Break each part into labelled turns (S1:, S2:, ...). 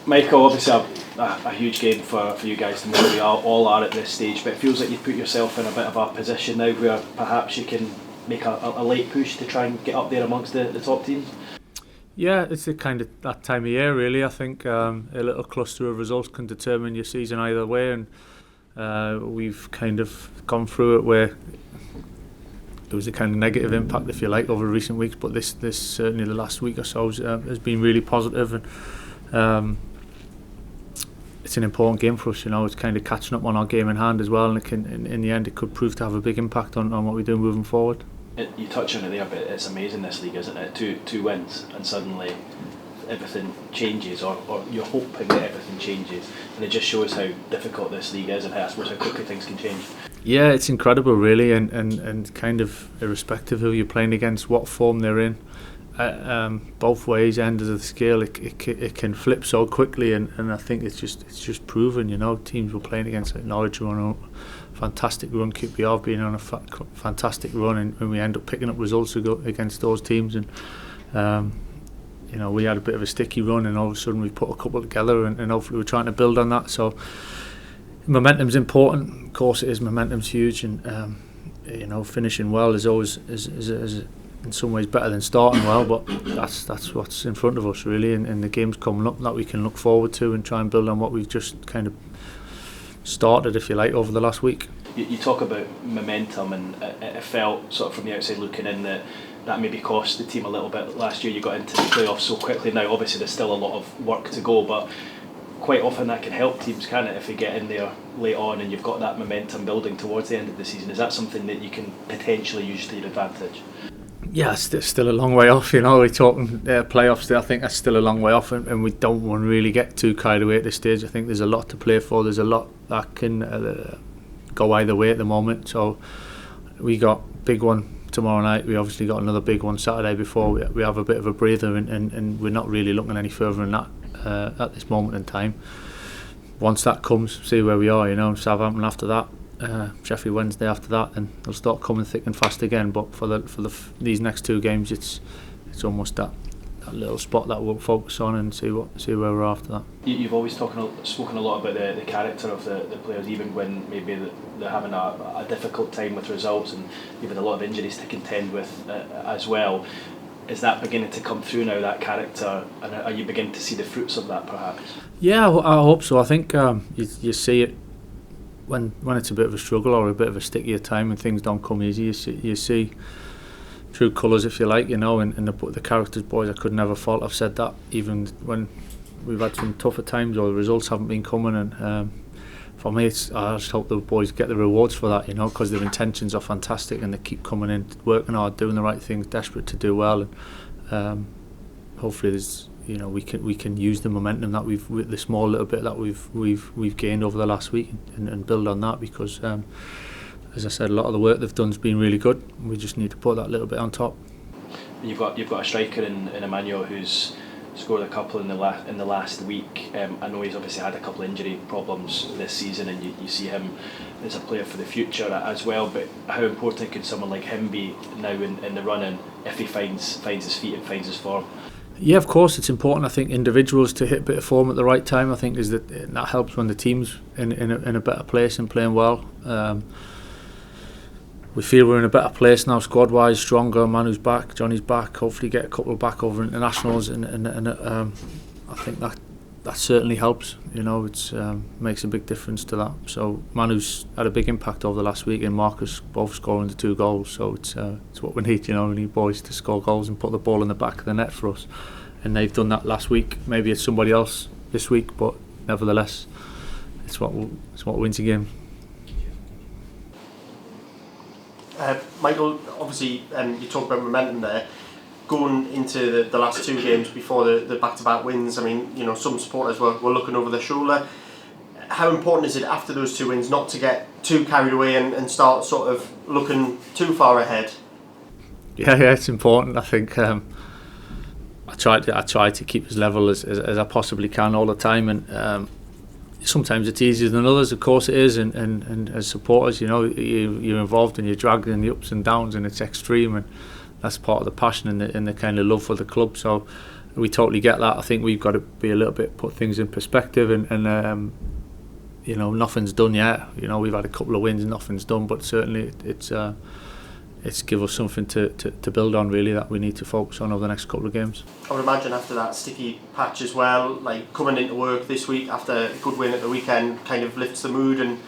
S1: Michael, obviously a huge game for you guys to know we all are at this stage, but it feels like you've put yourself in a bit of a position now where perhaps you can make a late push to try and get up there amongst the top teams.
S2: Yeah, it's the kind of that time of year really. I think a little cluster of results can determine your season either way, and we've kind of gone through it where there was a kind of negative impact, if you like, over recent weeks, but this certainly the last week or so has been really positive, and it's an important game for us. It's kind of catching up on our game in hand as well, and it can, in the end, it could prove to have a big impact on what we do moving forward.
S1: You touch on it there, but it's amazing this league, isn't it? Two wins and suddenly everything changes, or you're hoping that everything changes, and it just shows how difficult this league is and how quickly things can change. Yeah,
S2: it's incredible really, and kind of irrespective of who you're playing against, what form they're in, both ways, ends of the scale, it can flip so quickly, and I think it's just proven. Teams we're playing against like Norwich are on a fantastic run, QPR being on a fantastic run, and we end up picking up results against those teams, and we had a bit of a sticky run, and all of a sudden we put a couple together, and hopefully we're trying to build on that. So momentum's important, of course it is. Momentum's huge, and finishing well is always is in some ways better than starting well, but that's what's in front of us really, and the games coming up that we can look forward to and try and build on what we've just kind of started, if you like, over the last week.
S1: You talk about momentum, and it felt sort of from the outside looking in that maybe cost the team a little bit last year. You got into the playoffs so quickly. Now obviously there's still a lot of work to go, but quite often that can help teams, can it, if you get in there late on and you've got that momentum building towards the end of the season? Is that something that you can potentially use to your advantage?
S2: Yeah, it's still a long way off. We're talking playoffs there. I think that's still a long way off, and we don't want to really get too carried away at this stage. I think there's a lot to play for. There's a lot that can go either way at the moment. So we got big one tomorrow night. We obviously got another big one Saturday before we have a bit of a breather, and we're not really looking any further than that at this moment in time. Once that comes, see where we are. Southampton after that. Sheffield Wednesday after that, and they'll start coming thick and fast again. But for these next two games, it's almost that little spot that we'll focus on and see where we're after that.
S1: You've always spoken a lot about the character of the players, even when maybe they're having a difficult time with results, and you've had a lot of injuries to contend with as well. Is that beginning to come through now, that character, and are you beginning to see the fruits of that perhaps?
S2: Yeah, I hope so. I think you see it when it's a bit of a struggle or a bit of a stickier time and things don't come easy. You see true colours, if you like, and the characters, boys, I could never fault. I've said that even when we've had some tougher times or the results haven't been coming, and for me I just hope the boys get the rewards for that, because their intentions are fantastic and they keep coming in, working hard, doing the right things, desperate to do well, and hopefully there's we can use the momentum that with the small little bit that we've gained over the last week and build on that, because as I said, a lot of the work they've done has been really good. We just need to put that little bit on top.
S1: You've got a striker in Emmanuel who's scored a couple in the last week. I know he's obviously had a couple of injury problems this season, and you see him as a player for the future as well. But how important could someone like him be now in the running if he finds his feet and finds his form?
S2: Yeah, of course it's important. I think individuals to hit a bit of form at the right time, I think that helps when the team's in a better place and playing well. We feel we're in a better place now, squad wise, stronger. Manu's back, Johnny's back, hopefully get a couple back over internationals, and I think that certainly helps. It's makes a big difference to that. So Manu's had a big impact over the last week, and Marcus both scoring the 2 goals. So it's what we need. We need boys to score goals and put the ball in the back of the net for us, and they've done that last week. Maybe it's somebody else this week, but nevertheless, it's what wins a game.
S3: Michael, obviously you talked about momentum there. Going into the last 2 games before the back-to-back wins, I mean, some supporters were looking over their shoulder. How important is it after those 2 wins not to get too carried away and start sort of looking too far ahead?
S2: Yeah, it's important. I think I try to keep as level as I possibly can all the time, and sometimes it's easier than others, of course it is, and as supporters, you're involved and you're dragged in the ups and downs, and it's extreme, and that's part of the passion and the kind of love for the club. So we totally get that. I think we've got to be a little bit, put things in perspective, and you know, nothing's done yet. You know, we've had a couple of wins, nothing's done, but certainly it's give us something to build on, really, that we need to focus on over the next couple of games.
S3: I would imagine after that sticky patch as well, like coming into work this week after a good win at the weekend kind of lifts the mood and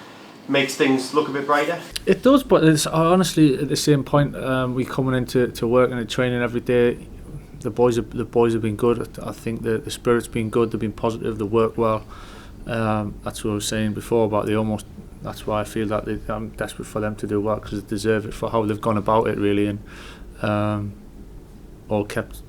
S3: makes things look a bit brighter.
S2: It does, but it's honestly at the same point, we coming into work and training every day. The boys have been good. I think the spirit's been good. They've been positive. They work well. That's what I was saying before about that's why I feel that I'm desperate for them to do well, because they deserve it for how they've gone about it, really, and all kept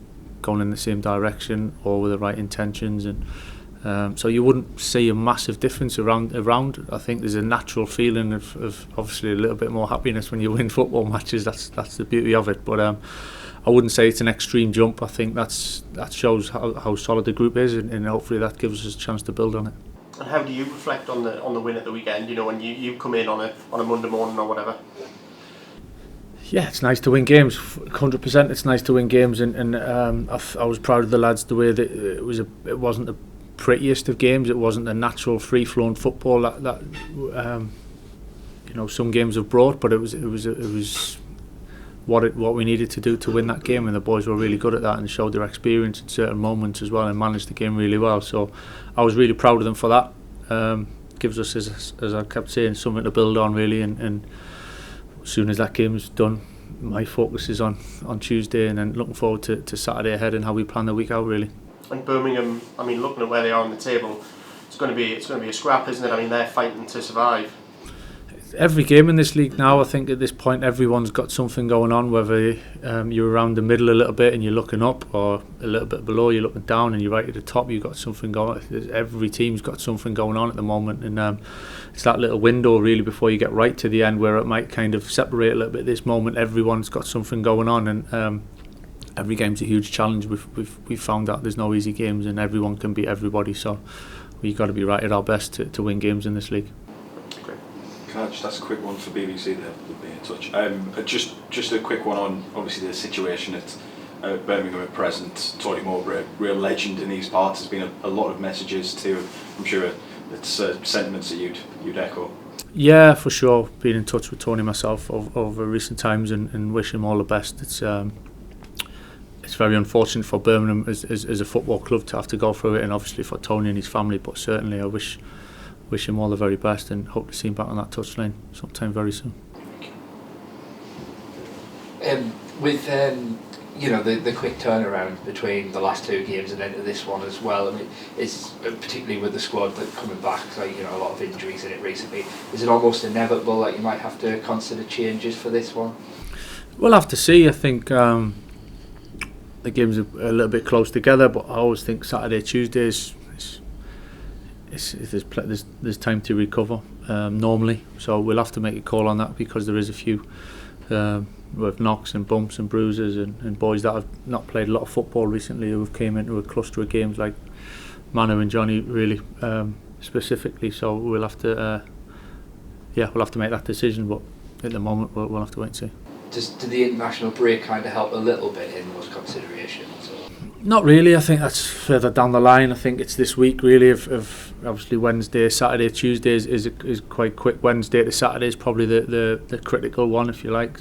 S2: going in the same direction, all with the right intentions, and so you wouldn't see a massive difference around. I think there's a natural feeling of obviously a little bit more happiness when you win football matches. That's the beauty of it. But I wouldn't say it's an extreme jump. I think that shows how solid the group is, and hopefully that gives us a chance to build on it.
S3: And how do you reflect on the win at the weekend? You know, when you come in on a Monday morning or whatever.
S2: Yeah, it's nice to win games. 100%, it's nice to win games, and I was proud of the lads the way that it wasn't the prettiest of games. It wasn't the natural free-flowing football that you know, some games have brought, but it was what we needed to do to win that game, and the boys were really good at that and showed their experience in certain moments as well and managed the game really well. So I was really proud of them for that. Gives us, as I kept saying, something to build on, really, and as soon as that game's done, my focus is on Tuesday, and then looking forward to Saturday ahead and how we plan the week out, really.
S3: And Birmingham, I mean, looking at where they are on the table, it's going to be a scrap, isn't it? I mean, they're fighting to survive.
S2: Every game in this league now, I think at this point everyone's got something going on, whether you're around the middle a little bit and you're looking up, or a little bit below, you're looking down, and you're right at the top, you've got something going on. Every team's got something going on at the moment, and it's that little window really before you get right to the end where it might kind of separate a little bit. This moment everyone's got something going on, and every game's a huge challenge. We've found that there's no easy games, and everyone can beat everybody, so we've got to be right at our best to win games in this league.
S4: Can I just ask a quick one for BBC there, with me in touch? Just a quick one on obviously the situation at Birmingham at present. Tony Mowbray, real legend in these parts. There's been a lot of messages to, I'm sure it's sentiments that you'd echo. Yeah,
S2: for sure. Been in touch with Tony myself over recent times, and wish him all the best. It's very unfortunate for Birmingham as a football club to have to go through it, and obviously for Tony and his family, but certainly I wish him all the very best, and hope to see him back on that touchline sometime very soon.
S5: With you know, the quick turnaround between the last two games and into this one as well, I mean, is particularly with the squad that coming back, like, you know, a lot of injuries in it recently, is it almost inevitable that you might have to consider changes for this one? We'll
S2: have to see. I think the games are a little bit close together, but I always think Saturday, Tuesday there's time to recover normally, so we'll have to make a call on that, because there is a few with knocks and bumps and bruises and boys that have not played a lot of football recently who have came into a cluster of games, like Manu and Johnny really specifically, so we'll have to make that decision, but at the moment we'll have to wait and see.
S5: Did the international break kind of help a little bit in those considerations?
S2: Not really. I think that's further down the line. I think it's this week really. Of obviously Wednesday, Saturday, Tuesday is quite quick. Wednesday to Saturday is probably the critical one, if you like.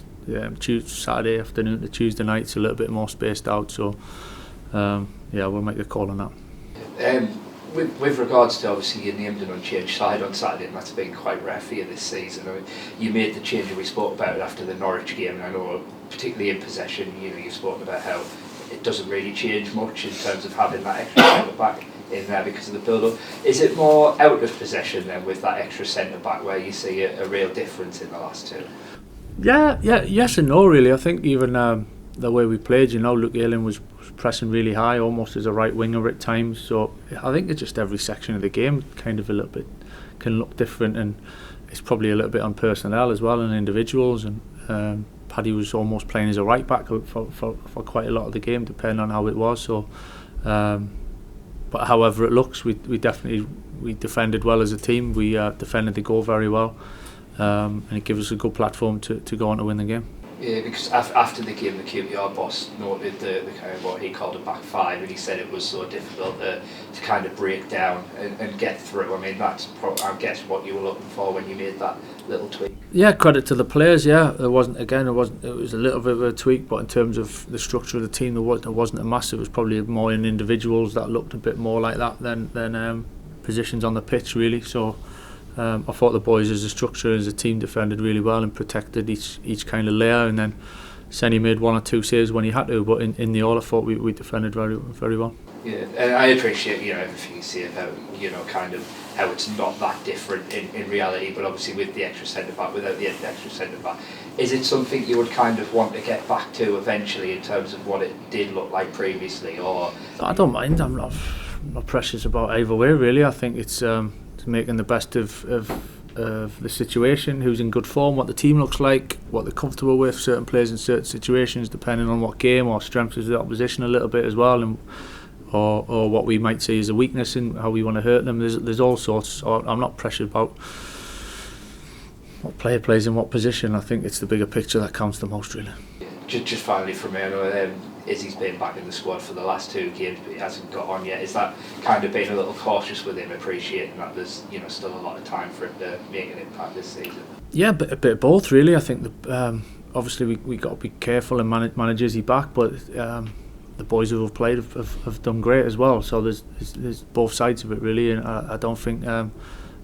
S2: Saturday afternoon to Tuesday night's a little bit more spaced out. So we'll make a call on that.
S5: With regards to, obviously, you named an unchanged side on Saturday, and that's been quite rare for you this season. I mean, you made the change, and we spoke about it after the Norwich game, and I know particularly in possession, you know, you've spoken about how it doesn't really change much in terms of having that extra centre back in there because of the build-up. Is it more out of possession then, with that extra centre back, where you see a real difference in the last two?
S2: Yeah, yes and no really. I think even the way we played, you know, Luke Ayling was pressing really high, almost as a right winger at times. So I think it's just every section of the game kind of a little bit can look different, and it's probably a little bit on personnel as well and individuals. And Paddy was almost playing as a right back for quite a lot of the game, depending on how it was. So, but however it looks, we defended well as a team. We defended the goal very well, and it gives us a good platform to go on to win the game.
S5: Yeah, because after the game, the QPR boss noted the kind of what he called a back five, and he said it was so difficult to kind of break down and get through. I mean, that's I guess what you were looking for when you made that little tweak.
S2: Yeah, credit to the players. Yeah, it was a little bit of a tweak, but in terms of the structure of the team, there wasn't a massive. It was probably more in individuals that looked a bit more like that than positions on the pitch, really. So. I thought the boys as a structure, as a team, defended really well and protected each kind of layer, and then Senny made one or two saves when he had to, but in the all I thought we defended very well.
S5: Yeah, and I appreciate everything you say about kind of how it's not that different in reality, but obviously with the extra centre back, without the extra centre back, is it something you would kind of want to get back to eventually in terms of what it did look like previously? Or
S2: I don't mind. I'm not precious about either way, really. I think it's making the best of the situation, who's in good form, what the team looks like, what they're comfortable with, certain players in certain situations, depending on what game or strengths of the opposition a little bit as well, and or what we might see as a weakness in how we want to hurt them. There's all sorts. So I'm not pressured about what player plays in what position. I think it's the bigger picture that counts the most, really.
S5: Just finally from me, I know Izzy's been back in the squad for the last 2 games, but he hasn't got on yet. Is that kind of being a little cautious with him, appreciating that there's still a lot of time for him to make an impact this season? Yeah,
S2: a bit of both, really. I think obviously we got to be careful and manage Izzy back, but the boys who have played have done great as well. So there's both sides of it, really, and I don't think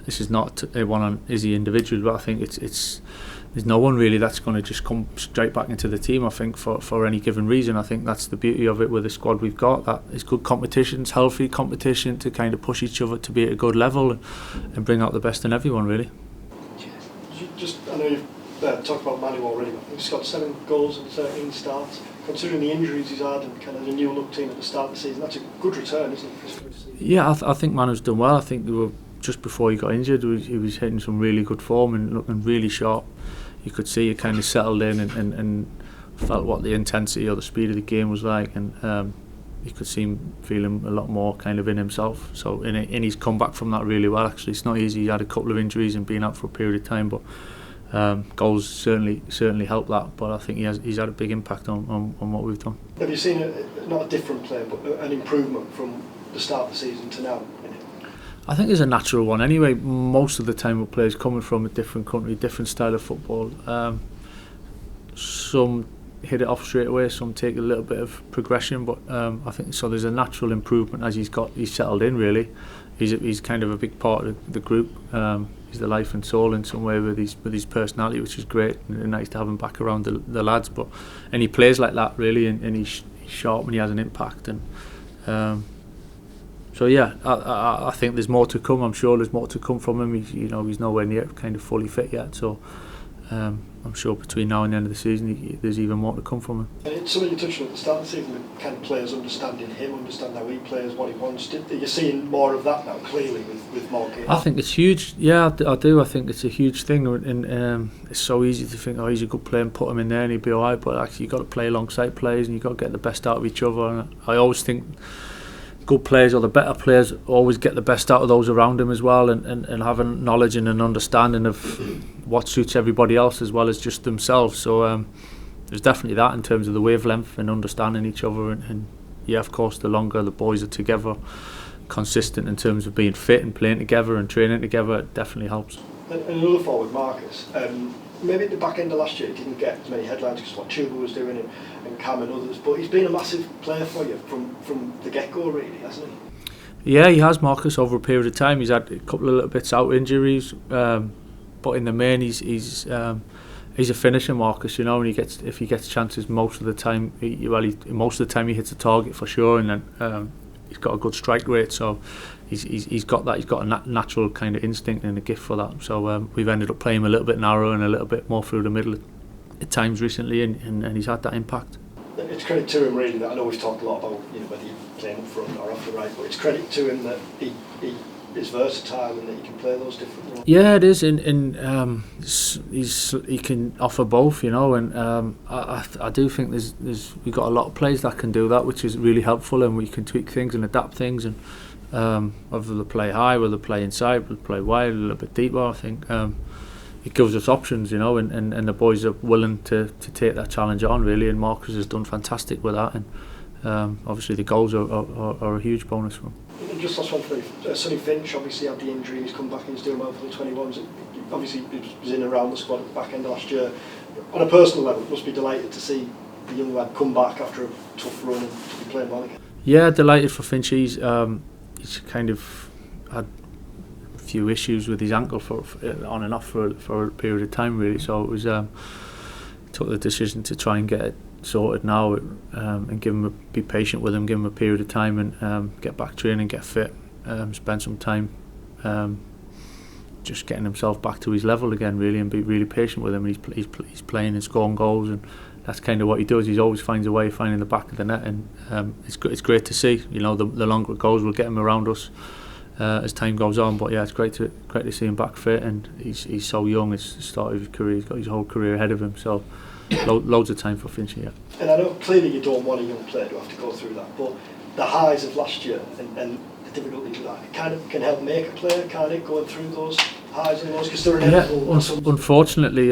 S2: this is not one on Izzy individually, but I think it's there's no one really that's going to just come straight back into the team, I think, for any given reason. I think that's the beauty of it with the squad we've got, that it's good competition, it's healthy competition to kind of push each other to be at a good level and bring out the best in everyone, really.
S6: I know you've talked about Manu already, but he's got 7 goals and 13 starts. Considering the injuries he's had and kind of the new look team at the start of the season, that's a good return, isn't it?
S2: Yeah, I think Manu's done well. I think just before he got injured, he was hitting some really good form and looking really sharp. You could see he kind of settled in and felt what the intensity or the speed of the game was like, and you could see him feeling a lot more kind of in himself. So and he's come back from that really well. Actually, it's not easy. He had a couple of injuries and been out for a period of time, but goals certainly helped that. But I think he's had a big impact on what we've done.
S6: Have you seen not a different player, but an improvement from the start of the season to now?
S2: I think there's a natural one anyway. Most of the time with players coming from a different country, different style of football, some hit it off straight away, some take a little bit of progression, but I think so there's a natural improvement as he's settled in, really. He's kind of a big part of the group. He's the life and soul in some way with his personality, which is great, and nice to have him back around the lads. But and he plays like that, really, and he's sharp when he has an impact. And so yeah, I think there's more to come. I'm sure there's more to come from him. He's nowhere near kind of fully fit yet. So I'm sure between now and the end of the season, there's even more to come from him.
S6: And it's something you touched on at the start of the season, with kind of players understanding him, understand how he plays, what he wants. Are you seeing more of that now, clearly, with more games?
S2: I think it's huge. Yeah, I do. I think it's a huge thing, and it's so easy to think, he's a good player and put him in there and he'll be alright. But actually, you've got to play alongside players and you've got to get the best out of each other. And I always think good players or the better players always get the best out of those around them as well, and having knowledge and an understanding of what suits everybody else as well as just themselves. So there's definitely that in terms of the wavelength and understanding each other, and yeah, of course, the longer the boys are together, consistent in terms of being fit and playing together and training together, it definitely helps.
S6: And another forward, Marcus, maybe at the back end of last year he didn't get as many headlines because what Chuba was doing and Cam and others, but he's been a massive player for you from the get-go, really, hasn't he?
S2: Yeah, he has, Marcus, over a period of time. He's had a couple of little bits out, injuries, but in the main he's a finisher, Marcus, and if he gets chances most of the time, most of the time he hits a target for sure, and then he's got a good strike rate, so he's got that. He's got a natural kind of instinct and a gift for that. So we've ended up playing him a little bit narrow and a little bit more through the middle at times recently, and he's had that impact.
S6: It's credit to him, really, that I know we've talked a lot about whether you're playing up front or off the right, but it's credit to him that he is versatile and that he can play those different roles.
S2: Yeah, it is, he can offer both, and I do think we've got a lot of players that can do that, which is really helpful, and we can tweak things and adapt things, and whether they play high, whether they play inside, whether they play wide, a little bit deeper. I think it gives us options, you know, and the boys are willing to take that challenge on, really, and Marcus has done fantastic with that, and obviously the goals are a huge bonus for him.
S6: And just last one for me, Sonny Finch obviously had the injury, he's come back and he's doing well for the 21s. Obviously he was in and around the squad at the back end of last year. On a personal level, must be delighted to see the young lad come back after a tough run and to be playing well again.
S2: Yeah, delighted for Finch. He's kind of had a few issues with his ankle for on and off for a period of time, really. So it was took the decision to try and get it sorted now, and be patient with him, give him a period of time, and get back training, get fit, spend some time just getting himself back to his level again, really, and be really patient with him. He's playing and scoring goals, and that's kind of what he does. He always finds a way of finding the back of the net, and it's great to see. You know, the longer it goes, we'll get him around us as time goes on. But yeah, it's great to see him back fit, and he's so young. It's the start of his career. He's got his whole career ahead of him. So loads of time for Finch. Yeah.
S6: And I know clearly you don't want a young player to have to go through that, but the highs of last year and the difficulties of that, it kind of can help make a player, can't it, going through those highs and lows, because they're inevitable.
S2: Unfortunately,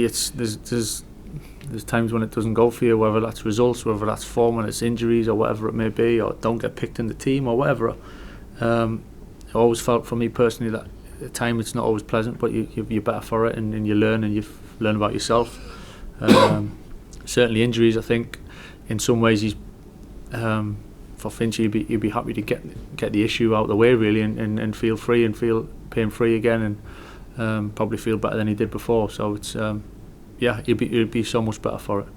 S2: it's there's times when it doesn't go for you, whether that's results, whether that's form, when it's injuries or whatever it may be, or don't get picked in the team or whatever. I always felt, for me personally, that at the time it's not always pleasant, but you're better for it, and you learn, and you learn about yourself. Certainly injuries, I think in some ways he's for Finch, he'd be happy to get the issue out of the way, really, and feel free and feel pain free again, and probably feel better than he did before. So it's he'd be so much better for it.